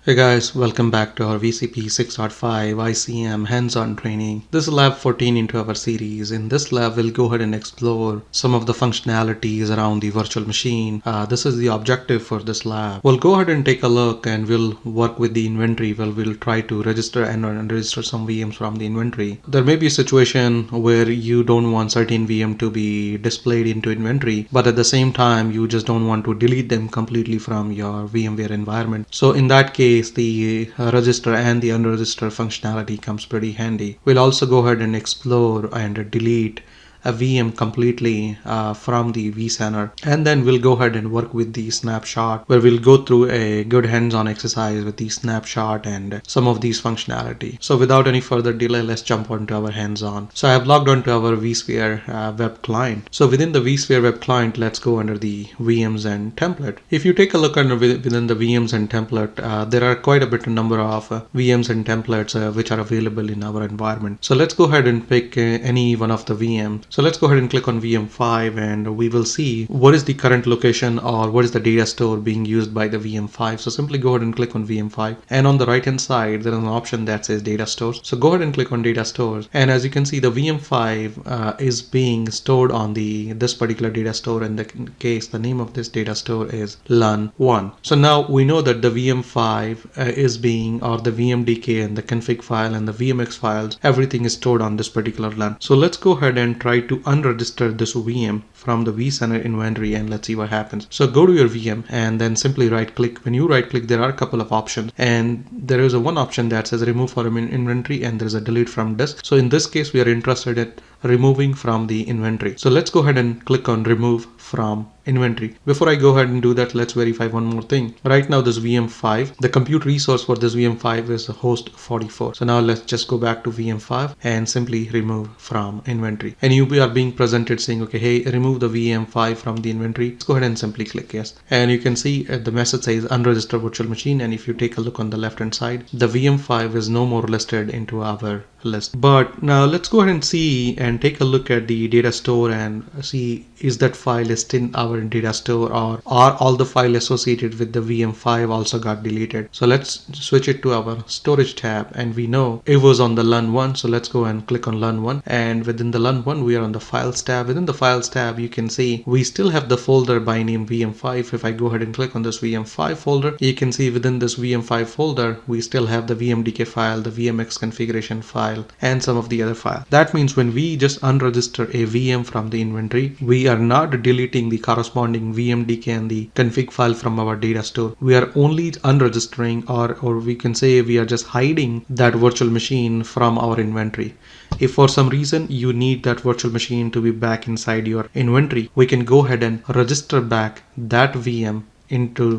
Hey guys, welcome back to our VCP 6.5 ICM hands-on training. This is lab 14 into our series. In this lab, we'll go ahead and explore some of the functionalities around the virtual machine. This is the objective for this lab. We'll go ahead and take a look and we'll work with the inventory. We'll try to register and unregister some VMs from the inventory. There may be a situation where you don't want certain VM to be displayed into inventory, but at the same time, you just don't want to delete them completely from your VMware environment. So in that case, the register and the unregister functionality comes pretty handy. We'll also go ahead and explore and delete a VM completely from the vCenter, and then we'll go ahead and work with the snapshot, where we'll go through a good hands-on exercise with the snapshot and some of these functionality. So without any further delay, let's jump onto our hands-on. So I have logged onto our vSphere web client. So within the vSphere web client, let's go under the VMs and template. If you take a look under within the VMs and template, there are quite a bit number of VMs and templates which are available in our environment. So let's go ahead and pick any one of the VMs. So let's go ahead and click on VM5 and we will see what is the current location or what is the data store being used by the VM5. So simply go ahead and click on VM5, and on the right hand side there is an option that says data stores. So go ahead and click on data stores, and as you can see, the VM5 is being stored on this particular data store. In the case, the name of this data store is LUN1. So now we know that the VM5 is being, or the VMDK and the config file and the VMX files, everything is stored on this particular LUN. So let's go ahead and try to unregister this VM from the vCenter inventory, and let's see what happens. So go to your VM and then simply right click. When you right click, there are a couple of options, and there is one option that says remove from inventory, and there's a delete from disk. So in this case, we are interested in removing from the inventory. So let's go ahead and click on remove from inventory. Before I go ahead and do that, let's verify one more thing. Right now, this VM5, the compute resource for this VM5 is host 44. So now let's just go back to VM5 and simply remove from inventory. And you are being presented saying, okay, hey, remove the VM5 from the inventory. Let's go ahead and simply click yes. And you can see the message says unregistered virtual machine. And if you take a look on the left hand side, the VM5 is no more listed into our list. But now let's go ahead and see and take a look at the data store and see, is that file is still our data store, or are all the files associated with the VM5 also got deleted? So let's switch it to our storage tab, and we know it was on the LUN1. So let's go and click on LUN1, and within the LUN1 we are on the files tab. Within the files tab, you can see we still have the folder by name VM5. If I go ahead and click on this VM5 folder, you can see within this VM5 folder we still have the VMDK file, the VMX configuration file, and some of the other files. That means when we just unregister a VM from the inventory, we are not deleting the corresponding VMDK and the config file from our data store. We are only unregistering, or we can say we are just hiding that virtual machine from our inventory. If for some reason you need that virtual machine to be back inside your inventory, we can go ahead and register back that VM into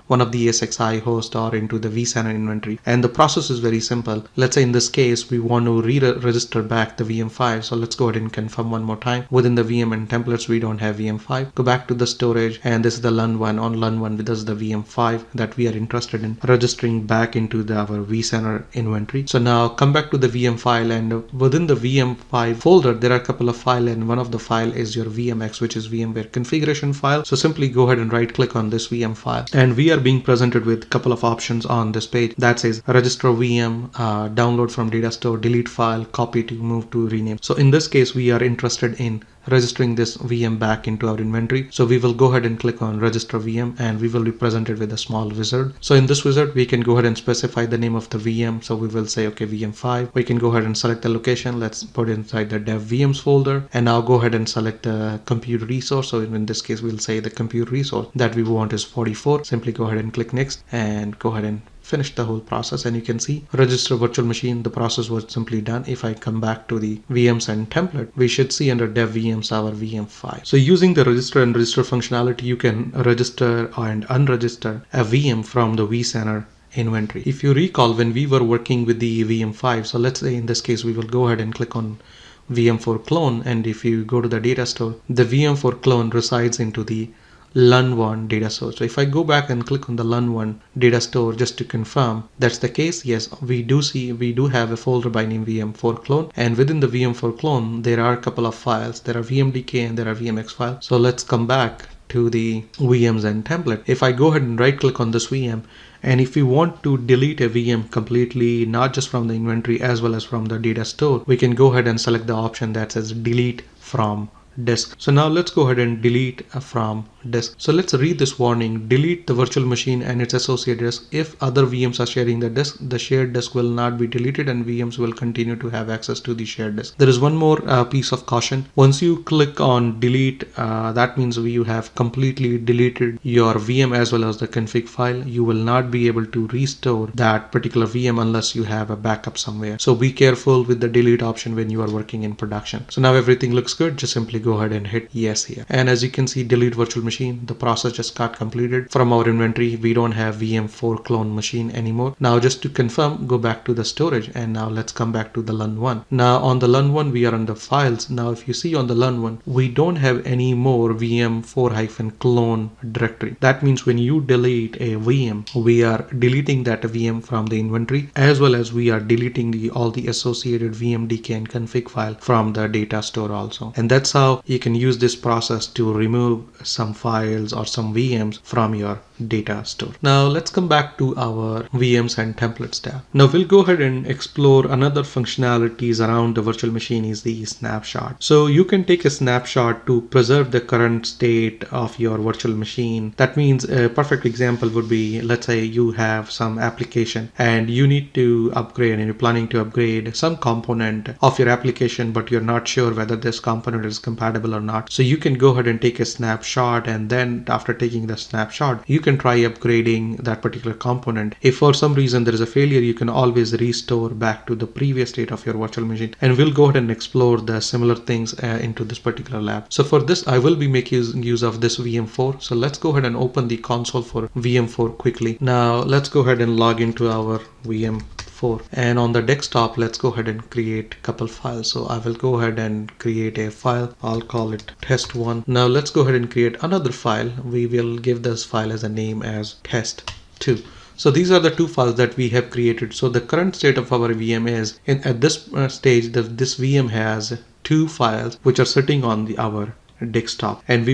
one of the ESXi host or into the vCenter inventory. And the process is very simple. Let's say in this case, we want to re-register back the VM5. So let's go ahead and confirm one more time. Within the VM and templates, we don't have VM5. Go back to the storage, and this is the LUN1. On LUN1, this is the VM5 that we are interested in registering back into our vCenter inventory. So now come back to the VM file, and within the VM5 folder, there are a couple of files, and one of the file is your VMX, which is VMware configuration file. So simply go ahead and right click on this VM file, and we are being presented with a couple of options on this page that says register VM, download from data store, delete file, copy to move to rename. So in this case, we are interested in registering this VM back into our inventory. So we will go ahead and click on register VM, and we will be presented with a small wizard. So in this wizard, we can go ahead and specify the name of the VM. So we will say, okay, VM5. We can go ahead and select the location. Let's put inside the dev VMs folder, and now go ahead and select the compute resource. So in this case, we'll say the compute resource that we want is 44. Simply go ahead and click next, and go ahead and finish the whole process. And you can see register virtual machine, the process was simply done. If I come back to the VMs and template, we should see under dev VMs our VM5. So using the register and register functionality, you can register and unregister a VM from the vCenter inventory. If you recall, when we were working with the VM5, so let's say in this case, we will go ahead and click on VM4 clone, and if you go to the data store, the VM4 clone resides into the LUN1 data store. So if I go back and click on the LUN1 data store just to confirm that's the case, yes, we do have a folder by name VM4 clone, and within the VM4 clone there are a couple of files. There are VMDK and there are VMX files. So let's come back to the VMs and template. If I go ahead and right click on this VM And if we want to delete a VM completely, not just from the inventory as well as from the data store, we can go ahead and select the option that says delete from disk. So now let's go ahead and delete from disk. So let's read this warning: delete the virtual machine and its associated disk. If other VMs are sharing the disk, the shared disk will not be deleted and VMs will continue to have access to the shared disk. There is one more piece of caution. Once you click on delete, that means you have completely deleted your VM as well as the config file. You will not be able to restore that particular VM unless you have a backup somewhere. So be careful with the delete option when you are working in production. So now everything looks good. Just simply go ahead and hit yes here. And as you can see, delete virtual machine, the process just got completed. From our inventory, we don't have VM4 clone machine anymore. Now just to confirm, go back to the storage, and now let's come back to the LUN1. Now on the LUN1, we are under files. Now if you see on the LUN1, we don't have any more VM4-clone directory. That means when you delete a VM, we are deleting that VM from the inventory, as well as we are deleting all the associated VMDK and config file from the data store also. And that's how you can use this process to remove some files or some VMs from your data store. Now let's come back to our VMs and templates tab. Now we'll go ahead and explore another functionalities around the virtual machine is the snapshot. So you can take a snapshot to preserve the current state of your virtual machine. That means a perfect example would be, let's say you have some application and you need to upgrade and you're planning to upgrade some component of your application, but you're not sure whether this component is compatible or not. So you can go ahead and take a snapshot, and then after taking the snapshot, you can try upgrading that particular component. If for some reason there is a failure, you can always restore back to the previous state of your virtual machine. And we'll go ahead and explore the similar things into this particular lab. So for this, I will be making use of this VM4. So let's go ahead and open the console for VM4 quickly. Now let's go ahead and log into our VM4, and on the desktop, let's go ahead and create a couple files. So I will go ahead and create a file. I'll call it test1. Now let's go ahead and create another file. We will give this file as a name as test2. So these are the two files that we have created. So the current state of our VM is at this stage that this VM has two files which are sitting on our desktop, and we